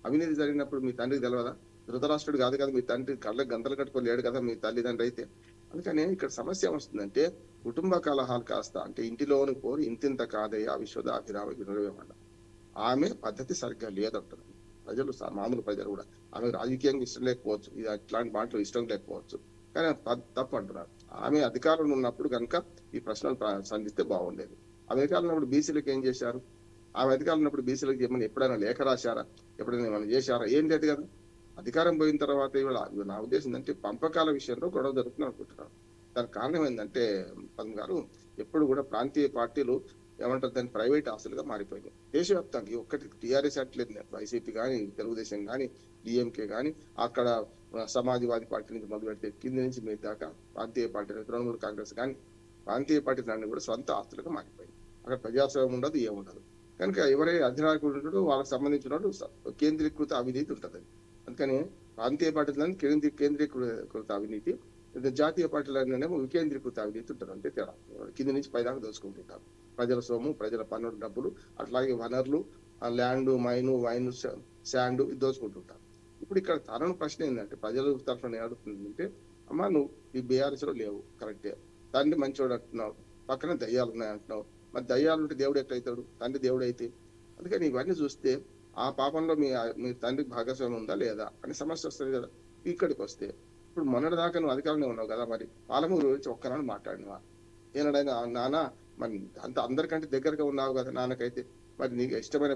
అవినీతి జరిగినప్పుడు మీ తండ్రికి తెలియదా? ధృతరాష్ట్రుడు కాదు కదా మీ తండ్రి, కళ్ళకి గంతలు కట్టుకోలేడు కదా మీ తల్లిదండ్రి అయితే. అందుకనే ఇక్కడ సమస్య వస్తుందంటే కుటుంబ కలహాలు కాస్త అంటే ఇంటిలోని పోరు ఇంతింత కాదయ్యా విశ్వద అభిరామ వినవేమన్న. ఆమె పద్ధతి సరిగ్గా లేదంటుంది. ప్రజలు మామూలు ప్రజలు కూడా ఆమె రాజకీయంగా ఇష్టం లేకపోవచ్చు, ఇది అట్లాంటి మాటలు ఇష్టం లేకపోవచ్చు, కానీ తప్పు అంటున్నారు. ఆమె అధికారంలో ఉన్నప్పుడు కనుక ఈ ప్రశ్నలు సంధిస్తే బాగుండేది. ఆమె అధికారంలో ఉన్నప్పుడు బీసీలకు ఏం చేశారు? ఆమె అధికారంలో ఉన్నప్పుడు బీసీలకు ఏమన్నా ఎప్పుడైనా లేఖ రాశారా? ఎప్పుడైనా ఏమైనా చేశారా? ఏం లేదు కదా. అధికారం పోయిన తర్వాత ఇవాళ నా ఉద్దేశం ఏంటంటే పంపకాల విషయంలో గొడవ జరుగుతుంది అనుకుంటున్నాను. దానికి కారణం ఏంటంటే పద్మ గారు, ఎప్పుడు కూడా ప్రాంతీయ పార్టీలు ఏమంటారు దాన్ని ప్రైవేట్ ఆస్తులుగా మారిపోయినాయి. దేశవ్యాప్తంగా ఒక్కటి టీఆర్ఎస్ అట్లేదు, వైసీపీ కానీ తెలుగుదేశం కానీ డిఎంకే కానీ అక్కడ సమాజ్వాదీ పార్టీ నుంచి మొదలు పెడితే కింది నుంచి మీ దాకా ప్రాంతీయ పార్టీలు తృణమూల్ కాంగ్రెస్ కానీ ప్రాంతీయ పార్టీలు అన్ని కూడా సొంత ఆస్తులుగా మారిపోయింది. అక్కడ ప్రజాస్వామ్యం ఉండదు, ఏముండదు. కనుక ఎవరైతే అధినాయకుడు ఉంటాడో వాళ్ళకి సంబంధించిన కేంద్రీకృత అవినీతి ఉంటుంది. అందుకని ప్రాంతీయ పార్టీలను కేంద్రీకృత అవినీతి, జాతీయ పార్టీలనేమో వికేంద్రీకృత అవినీతి ఉంటుంది. అంటే తేడా కింది నుంచి పైదాకా దోచుకుంటుంటారు. ప్రజల సొమ్ము, ప్రజల పన్నుల డబ్బులు, అట్లాగే వనరులు, ల్యాండ్, మైను, వైన్, శాండ్ దోచుకుంటుంటారు. ఇప్పుడు ఇక్కడ తనను ప్రశ్న ఏంటంటే ప్రజల తరఫున ఏడుతుందంటే, అమ్మా నువ్వు ఈ బీఆర్ఎస్ లో లేవు కరెక్టే, తండ్రి మంచివాడు అంటున్నావు, పక్కన దయ్యాలు ఉన్నాయి అంటున్నావు. మరి దయ్యాలు ఉంటే దేవుడు ఎట్లయితాడు? తండ్రి దేవుడు అయితే. అందుకని ఇవన్నీ చూస్తే ఆ పాపంలో మీ తండ్రికి భాగస్వామ్యం ఉందా లేదా అనే సమస్య వస్తుంది కదా. ఇక్కడికి వస్తే ఇప్పుడు మొన్నటి దాకా నువ్వు అధికారంలో ఉన్నావు కదా, మరి పాలమూరు గురించి ఒక్కనాడు మాట్లాడినవా? ఏనాడైనా నాన్న మరి అంత అందరికంటే దగ్గరగా ఉన్నావు కదా నాన్నకైతే, మరి నీకు ఇష్టమైన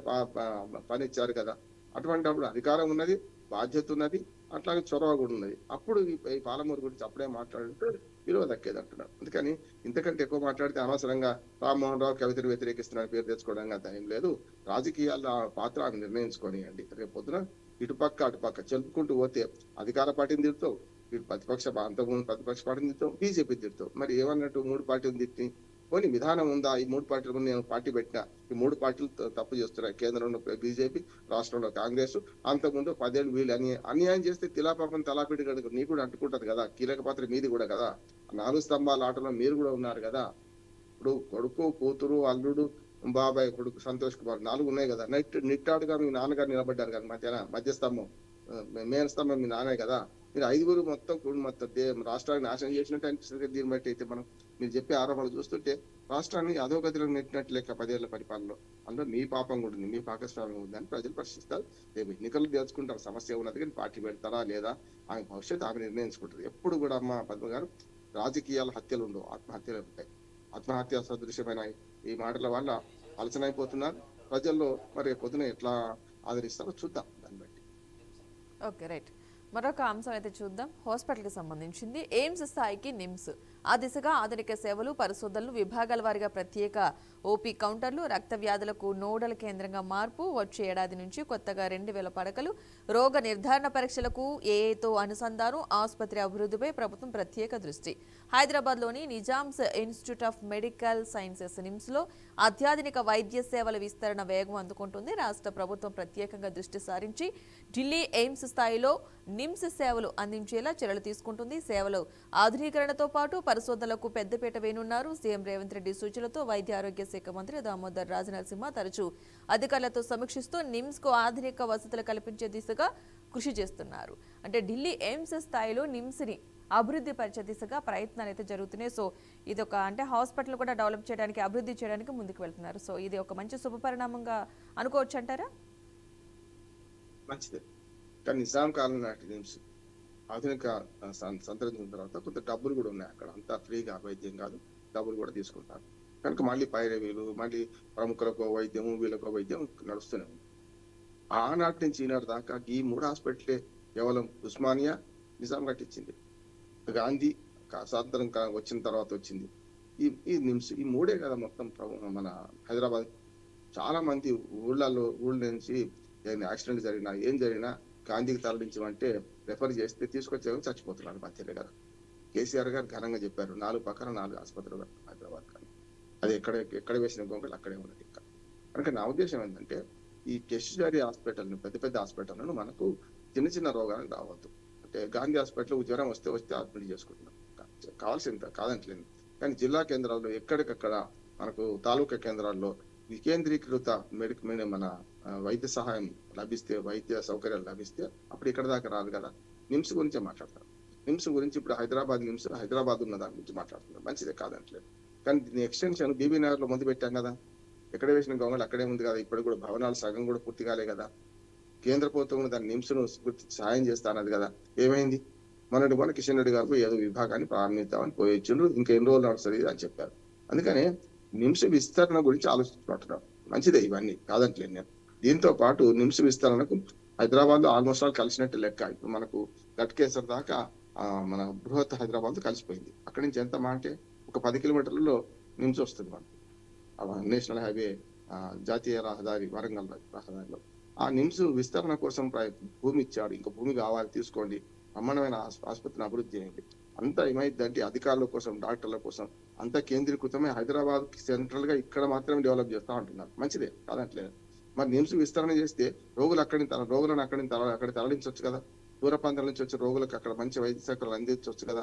పని ఇచ్చారు కదా. అటువంటిప్పుడు అధికారం ఉన్నది, బాధ్యత ఉన్నది, అట్లాగే చొరవ కూడా ఉన్నది. అప్పుడు ఈ పాలమూరు గురించి అప్పుడే మాట్లాడితే విలువ దక్కేది అంటున్నారు. అందుకని ఇంతకంటే ఎక్కువ మాట్లాడితే అనవసరంగా రామ్మోహన్ రావు కవితను వ్యతిరేకిస్తున్నాడు పేరు తెచ్చుకోవడానికి అంత ఏం లేదు. రాజకీయాల్లో పాత్ర ఆమె నిర్ణయించుకోనియండి. రేపు పొద్దున ఇటుపక్క అటుపక్క చెప్పుకుంటూ పోతే అధికార పార్టీని తిడతావు, ఇటు అంతకుముందు ప్రతిపక్ష పార్టీని తిడతావు, బీజేపీ తిడతావు. మరి ఏమన్నట్టు 3 పార్టీలు తిట్టి పోనీ విధానం ఉందా? ఈ 3 పార్టీలు నేను పార్టీ పెట్టినా ఈ 3 పార్టీలు తప్పు చేస్తున్నాయి. కేంద్రంలో బీజేపీ, రాష్ట్రంలో కాంగ్రెస్, అంతకుముందు 10 ఏళ్ళు వీళ్ళు అన్యాయం చేస్తే తిలాపాపం తలాపిడి కడుగు నీకు కూడా అంటుకుంటది కదా. కీలక పాత్ర మీది కూడా కదా. 4 స్తంభాల ఆటలో మీరు కూడా ఉన్నారు కదా. ఇప్పుడు కొడుకు, కూతురు, అల్లుడు, బాబాయ్ కొడుకు సంతోష్ కుమార్ 4 ఉన్నాయి కదా. నిట్టాడుగా మీ నాన్నగారు నిలబడ్డారు కదా. మధ్య స్తంభం మేన స్తంభం మీ నాన్నే కదా. మీరు 5గురు మొత్తం రాష్ట్రాన్ని నాశనం చేసినట్టు అనిపిస్తుంది. దీన్ని బట్టి అయితే మనం మీరు చెప్పే ఆరోపణలు చూస్తుంటే రాష్ట్రాన్ని అధోగతిలో నెట్టినట్టు లెక్క 10 ఏళ్ల పరిపాలనలో. అందులో మీ పాపం కూడా ఉంది, మీ పాకస్వామ్యం ఉంది అని ప్రజలు ప్రశ్నిస్తారు. రేపు ఎన్నికలు తెలుసుకుంటారు, సమస్య ఉన్నది, కానీ పార్టీ పెడతారా లేదా ఆమె భవిష్యత్తు ఆమె నిర్ణయించుకుంటారు. ఎప్పుడు కూడా అమ్మ పద్మ గారు రాజకీయాల హత్యలు ఉండవు, ఆత్మహత్యలు ఉంటాయి. ఆత్మహత్య సదృశ్యమైన ఈ మాటల వల్ల అలసనైపోతున్నారు ప్రజల్లో. మరి పొద్దున ఎట్లా ఆదరిస్తారో చూద్దాం దాన్ని బట్టి. Okay, right. మరొక అంశం అయితే చూద్దాం. హాస్పిటల్కి సంబంధించింది. ఎయిమ్స్ స్థాయికి నిమ్స్. ఆ దిశగా ఆధునిక సేవలు, పరిశోధనలు, విభాగాల వారీగా ప్రత్యేక ఓపీ కౌంటర్లు, రక్త వ్యాధులకు నోడల్ కేంద్రంగా మార్పు, వచ్చే ఏడాది నుంచి కొత్తగా 2000 పడకలు, రోగ నిర్ధారణ పరీక్షలకు ఏఐతో అనుసంధానం, ఆసుపత్రి అభివృద్ధిపై ప్రభుత్వం ప్రత్యేక దృష్టి. హైదరాబాద్లోని Nizam's institute of medical sciences నిమ్స్లో అత్యాధునిక వైద్య సేవల విస్తరణ వేగం అందుకుంటుంది. రాష్ట్ర ప్రభుత్వం ప్రత్యేకంగా దృష్టి సారించి ఢిల్లీ ఎయిమ్స్ స్థాయిలో నిమ్స్ సేవలు అందించేలా చర్యలు తీసుకుంటుంది. సేవలు ఆధునీకరణతో పాటు పరిశోధనలకు పెద్దపీట వేయనున్నారు. సీఎం రేవంత్ రెడ్డి సూచనలతో వైద్య ఆరోగ్య శాఖ మంత్రి దామోదర్ రాజనరసింహ తరచూ అధికారులతో సమీక్షిస్తూ నిమ్స్ కు ఆధునిక వసతులు కల్పించే దిశగా కృషి చేస్తున్నారు. అంటే ఢిల్లీ ఎయిమ్స్ స్థాయిలో నిమ్స్ ని అభివృద్ధి పరిచే దిశగా ప్రయత్నాలు అయితే జరుగుతున్నాయి. సో ఇది ఒక అంటే హాస్పిటల్ కూడా డెవలప్ చేయడానికి, అభివృద్ధి చేయడానికి ముందుకు వెళ్తున్నారు. సో ఇది ఒక మంచి శుభపరిణామంగా అనుకోవచ్చు అంటారా? మంచిదే. కానీ నిజాం కాలం నాటి నిమ్స్ ఆధునిక సంతరించిన తర్వాత కొంత డబ్బులు కూడా ఉన్నాయి అక్కడ. అంతా ఫ్రీగా వైద్యం కాదు, డబ్బులు కూడా తీసుకుంటారు. కనుక మళ్ళీ పైరవీలు, మళ్ళీ ప్రముఖులకు వైద్యము, వీళ్ళకో వైద్యం నడుస్తూనే ఉంది. ఆనాటి నుంచి ఈనాటి దాకా ఈ 3 హాస్పిటలే కేవలం ఉస్మానియా, నిజాం కట్టించింది. గాంధీ స్వాతంత్రం వచ్చిన తర్వాత వచ్చింది ఈ నిమ్స్. ఈ 3 కదా మొత్తం మన హైదరాబాద్. చాలా మంది ఊళ్ళ నుంచి యాక్సిడెంట్ జరిగినా ఏం జరిగినా గాంధీకి తరలించమంటే రెఫర్ చేస్తే తీసుకొచ్చే చచ్చిపోతున్నారు మధ్యలో కదా. కేసీఆర్ గారు ఘనంగా చెప్పారు, 4 పక్కన 4 ఆసుపత్రులు హైదరాబాద్ కానీ. అది ఎక్కడ వేసిన గొంగలు అక్కడే ఉన్నది ఇంకా. కనుక నా ఉద్దేశం ఏంటంటే ఈ టెర్షియరీ హాస్పిటల్, పెద్ద పెద్ద హాస్పిటల్ను మనకు చిన్న చిన్న రోగాలకు రావద్దు. అంటే గాంధీ హాస్పిటల్ జ్వరం వస్తే అడ్మిట్ చేసుకుంటున్నాం, కావాల్సింది కాదంటలేదు. కానీ జిల్లా కేంద్రాల్లో ఎక్కడికక్కడ మనకు తాలూకా కేంద్రాల్లో వికేంద్రీకృత మన వైద్య సహాయం లభిస్తే, వైద్య సౌకర్యాలు లభిస్తే అప్పుడు ఇక్కడ దాకా రాదు కదా. నిమ్స్ గురించే మాట్లాడతారు. నిమ్స్ గురించి ఇప్పుడు హైదరాబాద్ ఉన్న దాని గురించి మాట్లాడుతున్నారు. మంచిదే కాదంటలేదు. కానీ దీని ఎక్స్టెన్షన్ బీబీ నగర్ లో ముందు పెట్టాం కదా. ఎక్కడ వేసిన గవర్నమెంట్ అక్కడే ఉంది కదా. ఇప్పుడు కూడా భవనాలు సగం కూడా పూర్తి కాలే కదా. కేంద్ర ప్రభుత్వం దాని నిమ్స్ ను సహాయం చేస్తానది కదా. ఏమైంది? మొన్న కిషన్ రెడ్డి గారు ఏదో విభాగాన్ని ప్రారంభిద్దామని పోయొచ్చిండ్రు. ఇంకా ఎన్ని రోజులు నడుస్తుంది అని చెప్పారు. అందుకని నిమ్స్ విస్తరణ గురించి ఆలోచించుకుంటున్నారు. మంచిదే, ఇవన్నీ కాదంటలేదు నేను. దీంతో పాటు నిమ్స్ విస్తరణకు హైదరాబాద్ లో ఆల్మోస్ట్ ఆల్ కలిసినట్టు లెక్క. ఇప్పుడు మనకు గట్కేసర్ దాకా మన బృహత్ హైదరాబాద్ కలిసిపోయింది. అక్కడి నుంచి ఎంత మా అంటే ఒక 10 కిలోమీటర్లలో నిమ్స్ వస్తుంది మనకు. నేషనల్ హైవే, జాతీయ రహదారి, వరంగల్ రహదారిలో. ఆ నిమ్స్ విస్తరణ కోసం భూమి ఇచ్చాడు. ఇంకా భూమి కావాలి, తీసుకోండి, బ్రహ్మాండమైన ఆసుపత్రిని అభివృద్ధి చేయండి. అంతా ఏమైందంటే అధికారుల కోసం, డాక్టర్ల కోసం అంతా కేంద్రీకృతమే హైదరాబాద్ సెంట్రల్ గా ఇక్కడ మాత్రమే డెవలప్ చేస్తా ఉంటున్నారు. మంచిదే కాదంటలేదు. మరి నిమ్స్ విస్తరణ చేస్తే రోగులను అక్కడికి తరలించవచ్చు కదా. దూర ప్రాంతాల నుంచి వచ్చే రోగులకు అక్కడ మంచి వైద్య సేవలు అందించవచ్చు కదా.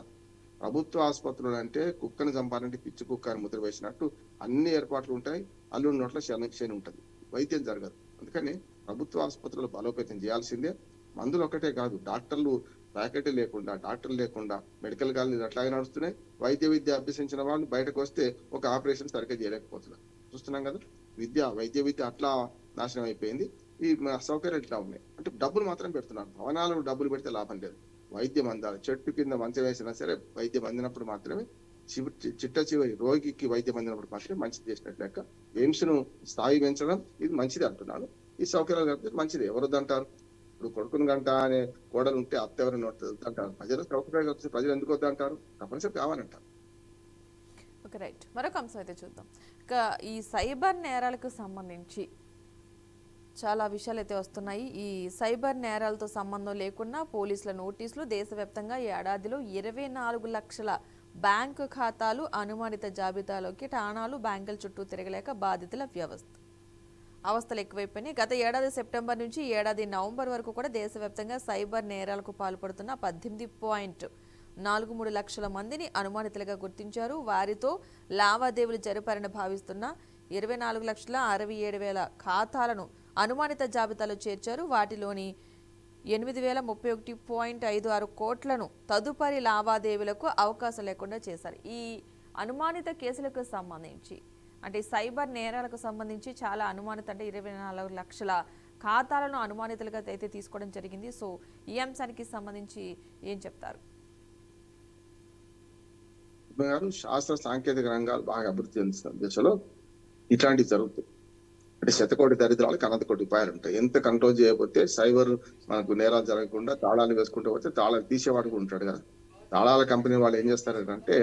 ప్రభుత్వ ఆసుపత్రులు అంటే కుక్కను చంపాలంటే పిచ్చి కుక్క అని ముద్ర వేసినట్టు అన్ని ఏర్పాట్లు ఉంటాయి. అల్లుడి నోట్ల శని ఉంటుంది, వైద్యం జరగదు. అందుకని ప్రభుత్వ ఆసుపత్రులు బలోపేతం చేయాల్సిందే. మందులు ఒక్కటే కాదు, డాక్టర్లు ఫ్యాకల్టీ లేకుండా, డాక్టర్లు లేకుండా మెడికల్ కాలేజీలు అట్లాగే నడుస్తున్నాయి. వైద్య విద్య అభ్యసించిన వాళ్ళు బయటకు వస్తే ఒక ఆపరేషన్ సరిగ్గా చేయలేకపోతున్నారు. చూస్తున్నాం కదా. వైద్య విద్య అట్లా నాశనం అయిపోయింది. ఈ సౌకర్యాలు ఇట్లా ఉన్నాయి. అంటే డబ్బులు మాత్రం పెడుతున్నారు. భవనాలు డబ్బులు పెడితే లాభం లేదు. వైద్యం అందాలి. చెట్టు కింద మంచం వేసినా సరే వైద్యం అందినప్పుడు మాత్రమే, చివరి రోగికి వైద్యం అందినప్పుడు మాత్రమే మంచిది చేసినట్టు లెక్క. ఎయిమ్స్ ను స్థాయి పెంచడం ఇది మంచిది అంటున్నాను. ఈ సౌకర్యాలు కలిపితే మంచిది. ఎవరొద్దంటారు? ఇప్పుడు కొడుకుని గంట అనే కోడలు ఉంటే అత్త ఎవరైనా అంటారు. ప్రజల సౌకర్యాలు వస్తే ప్రజలు ఎందుకు వద్దంటారు? తప్పనిసరి కావాలంటారు. Okay, right. మరొక అంశం అయితే చూద్దాం. ఇక ఈ సైబర్ నేరాలకు సంబంధించి చాలా విషయాలు అయితే వస్తున్నాయి. ఈ సైబర్ నేరాలతో సంబంధం లేకుండా పోలీసుల నోటీసులు. దేశవ్యాప్తంగా ఏడాదిలో 24 లక్షల బ్యాంకు ఖాతాలు అనుమానిత జాబితాలోకి. ఠాణాలు, బ్యాంకుల చుట్టూ తిరగలేక బాధితుల అవస్థలు ఎక్కువైపోయినాయి. గత ఏడాది సెప్టెంబర్ నుంచి ఏడాది నవంబర్ వరకు కూడా దేశవ్యాప్తంగా సైబర్ నేరాలకు పాల్పడుతున్న 18.43 లక్షల మందిని అనుమానితులుగా గుర్తించారు. వారితో లావాదేవీలు జరిపారని భావిస్తున్న 24,67,000 ఖాతాలను అనుమానిత జాబితాలో చేర్చారు. వాటిలోని 8,031.56 కోట్లను తదుపరి లావాదేవీలకు అవకాశం లేకుండా చేశారు. ఈ అనుమానిత కేసులకు సంబంధించి అంటే సైబర్ నేరాలకు సంబంధించి చాలా అనుమానిత అంటే 24 లక్షల ఖాతాలను అనుమానితులుగా అయితే తీసుకోవడం జరిగింది. సో ఈ అంశానికి సంబంధించి ఏం చెప్తారు? శాస్త్ర సాంకేతిక రంగాలు బాగా అభివృద్ధి చెందుతున్న దశలో ఇట్లాంటివి జరుగుతాయి. అంటే శతకోటి దరిద్రాలకు అనంత కోటి ఉపాయాలు ఉంటాయి. ఎంత కంట్రోల్ చేయకపోతే సైబర్ మనకు నేరాలు జరగకుండా తాళాలు వేసుకుంటూ పోతే తాళాలు తీసేవాడు కూడా ఉంటాడు కదా. తాళాల కంపెనీ వాళ్ళు ఏం చేస్తారంటే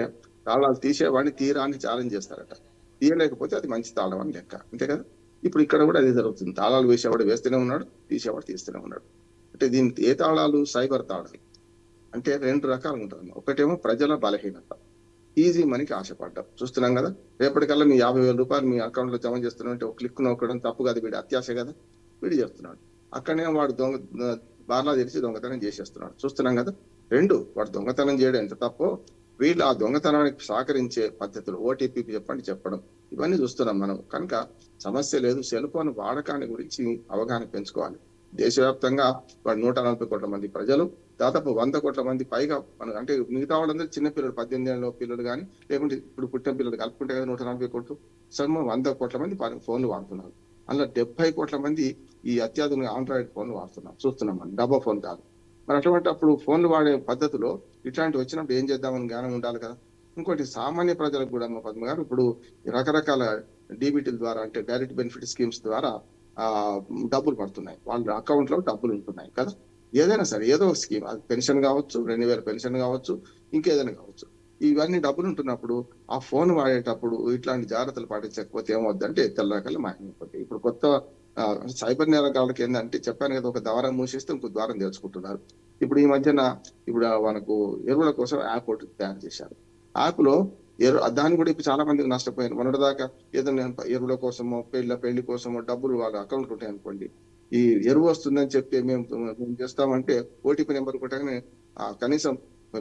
తాళాలు తీసేవాడిని తీరాన్ని ఛాలెంజ్ చేస్తారట. తీయలేకపోతే అది మంచి తాళం అని లెక్క, అంతే కదా. ఇప్పుడు ఇక్కడ కూడా అదే జరుగుతుంది. తాళాలు వేసేవాడు వేస్తూనే ఉన్నాడు, తీసేవాడు తీస్తూనే ఉన్నాడు. అంటే దీని ఏ తాళాలు? సైబర్ తాళాలు. అంటే రెండు రకాలు ఉంటుంది. ఒకటేమో ప్రజల బలహీనత, ఈజీ మనీకి ఆశపడ్డాం, చూస్తున్నాం కదా. రేపటికల్లా మీ 50,000 రూపాయలు మీ అకౌంట్ లో జమ చేస్తున్నట్టు ఒక క్లిక్ నొక్కడం తప్పు కదా, వీడి అత్యాశ కదా, వీడు చేస్తున్నాడు. అక్కడనే వాడు బార్లా తెలిసి దొంగతనం చేసేస్తున్నాడు, చూస్తున్నాం కదా. రెండు, వాడు దొంగతనం చేయడం ఎంత తప్పో వీళ్ళు ఆ దొంగతనానికి సహకరించే పద్ధతులు, ఓటీపీ చెప్పడం, ఇవన్నీ చూస్తున్నాం మనం. కనుక సమస్య లేదు. సెల్ ఫోన్ వాడకాన్ని గురించి అవగాహన పెంచుకోవాలి. దేశవ్యాప్తంగా వాడు 140 కోట్ల మంది ప్రజలు, దాదాపు 100 కోట్ల మంది పైగా అంటే మిగతా వాళ్ళందరూ చిన్న పిల్లలు, 18 ఏళ్ళ పిల్లలు కానీ లేకుంటే ఇప్పుడు పుట్టిన పిల్లలు కలుపుకుంటే కదా 140 కోట్లు. సమ 100 కోట్ల మంది ఫోన్లు వాడుతున్నారు. అందులో 70 కోట్ల మంది ఈ అత్యాధునిక ఆండ్రాయిడ్ ఫోన్లు వాడుతున్నారు, చూస్తున్నాం మనం, డబ్బా ఫోన్ కాదు. మరి అటువంటి అప్పుడు ఫోన్లు వాడే పద్ధతిలో ఇట్లాంటి వచ్చినప్పుడు ఏం చేద్దామని జ్ఞానం ఉండాలి కదా. ఇంకోటి సామాన్య ప్రజలకు కూడా పద్మ గారు ఇప్పుడు రకరకాల డీబీటీల ద్వారా, అంటే డైరెక్ట్ బెనిఫిట్ స్కీమ్స్ ద్వారా డబ్బులు పడుతున్నాయి, వాళ్ళ అకౌంట్ లో డబ్బులు ఉంటున్నాయి కదా. ఏదైనా సరే ఏదో స్కీమ్, అది పెన్షన్ కావచ్చు, 2000 పెన్షన్ కావచ్చు, ఇంకేదైనా కావచ్చు, ఇవన్నీ డబ్బులు ఉంటున్నప్పుడు ఆ ఫోన్ వాడేటప్పుడు ఇట్లాంటి జాగ్రత్తలు పాటించకపోతే ఏమవుద్దంటే తెల్లకల్లా మాయమైపోతాయి. ఇప్పుడు కొత్త సైబర్ నేరగాళ్ళకి ఏంటంటే చెప్పాను కదా, ఒక ద్వారం మూసేస్తే ఇంకో ద్వారం తెరుచుకుంటున్నారు. ఇప్పుడు ఈ మధ్యన ఇప్పుడు మనకు ఎరువుల కోసం యాప్ ఒకటి తయారు చేశారు. యాప్ లో దాన్ని కూడా ఇప్పుడు చాలా మందికి నష్టపోయారు. మొన్నటిదాకా ఏదైనా ఎరువుల కోసమో పెళ్లి కోసమో డబ్బులు వాళ్ళ అకౌంట్ ఉంటాయి అనుకోండి, ఈ ఎరువు వస్తుందని చెప్తే మేము చేస్తామంటే ఓటీపీ నెంబర్ కొట్టగానే కనీసం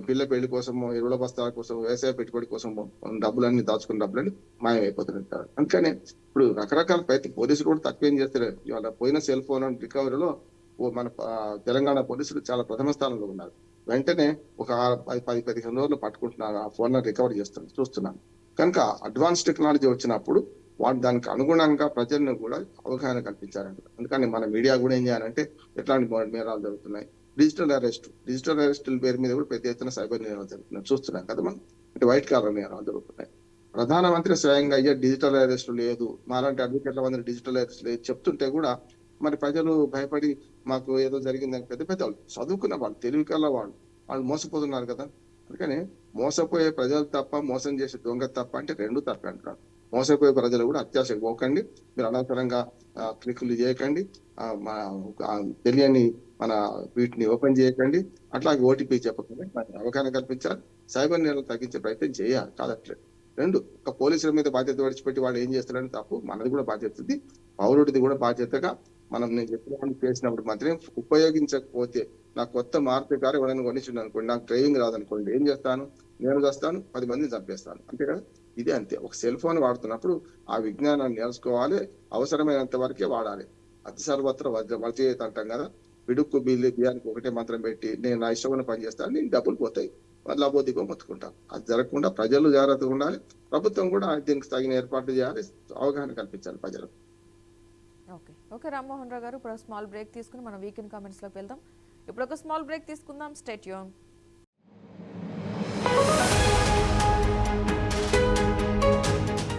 పెళ్లి కోసమో, ఎరువుల బస్తాల కోసం, వ్యవసాయ పెట్టుబడి కోసమో డబ్బులన్నీ దాచుకున్న డబ్బులన్నీ మాయమైపోతుంటారు. అందుకనే ఇప్పుడు రకరకాల పోలీసులు కూడా తక్కువ ఏం చేస్తారు. ఇవాళ పోయిన సెల్ ఫోన్ రికవరీలో మన తెలంగాణ పోలీసులు చాలా ప్రథమ స్థానంలో ఉన్నారు. వెంటనే ఒక 10-15 రోజులు పట్టుకుంటున్నారు, ఆ ఫోన్ రికవర్ చేస్తున్నారు, చూస్తున్నాను. కనుక అడ్వాన్స్ టెక్నాలజీ వచ్చినప్పుడు వాళ్ళు దానికి అనుగుణంగా ప్రజలను కూడా అవగాహన కల్పించారంట. అందుకని మన మీడియా కూడా ఏం చేయాలంటే ఎట్లాంటి నేరాలు జరుగుతున్నాయి, డిజిటల్ అరెస్టుల పేరు మీద కూడా పెద్ద ఎత్తున సైబర్ నేరాలు జరుగుతున్నాయి, చూస్తున్నాం కదా మనం. అంటే వైట్ కాలర్ నేరాలు జరుగుతున్నాయి. ప్రధానమంత్రి స్వయంగా అయ్యే డిజిటల్ అరెస్ట్ లేదు, మాలాంటి అడ్వకేట్ల మంది డిజిటల్ అరెస్ట్ లేదు చెప్తుంటే కూడా మరి ప్రజలు భయపడి మాకు ఏదో జరిగిందని పెద్ద పెద్ద వాళ్ళు చదువుకున్న వాళ్ళు, తెలివి కల్లా వాళ్ళు మోసపోతున్నారు కదా. అందుకని మోసపోయే ప్రజలు తప్ప, మోసం చేసే దొంగ తప్ప అంటే రెండు తప్ప అంటున్నారు. మోసపోయే ప్రజలు కూడా అత్యాశకు పోకండి, మీరు అనవసరంగా క్లిక్లు చేయకండి, తెలియని మన వీటిని ఓపెన్ చేయకండి, అట్లాగే ఓటీపీ చెప్పకండి, అవగాహన కల్పించాలి, సైబర్ నేరాలు తగ్గించే ప్రయత్నం చేయాలి, కాదట్లేదు. రెండు, ఒక పోలీసుల మీద బాధ్యత విడిచిపెట్టి వాళ్ళు ఏం చేస్తారని తప్పు, మనది కూడా బాధ్యత ఉంది, పౌరుడిది కూడా బాధ్యతగా మనం నేను చెప్పిన చేసినప్పుడు మాత్రం ఉపయోగించకపోతే, నాకు కొత్త మార్పు కారు ఎవరైనా కొనిచ్చిండు అనుకోండి, నాకు డ్రైవింగ్ రాదనుకోండి, ఏం చేస్తాను, నేను చేస్తాను, 10 మందిని చంపేస్తాను, అంతే కదా. ఇదే అంతే. ఒక సెల్ ఫోన్ వాడుతున్నప్పుడు ఆ విజ్ఞానాన్ని నేర్చుకోవాలి, అవసరమైనంత వరకే వాడాలి. అతి సర్వత్ర వర్జయేత అంటాం కదా. పిడుక్కు బియ్యానికి ఒకటే మంత్రం పెట్టి నేను నా ఇష్టమైన పని చేస్తాను, నేను డబ్బులు పోతాయి, మళ్ళీ అబోధికం మొత్తుకుంటాను. అది జరగకుండా ప్రజలు జాగ్రత్తగా ఉండాలి, ప్రభుత్వం కూడా దీనికి తగిన ఏర్పాట్లు చేయాలి, అవగాహన కల్పించాలి ప్రజలకు. ఓకే రామ్మోహన్ రావు గారు, ఇప్పుడు స్మాల్ బ్రేక్ తీసుకుని మనం వీకెండ్ కామెంట్స్ లోకి వెళ్దాం. ఇప్పుడు ఒక స్మాల్ బ్రేక్ తీసుకుందాం, స్టే ట్యూన్.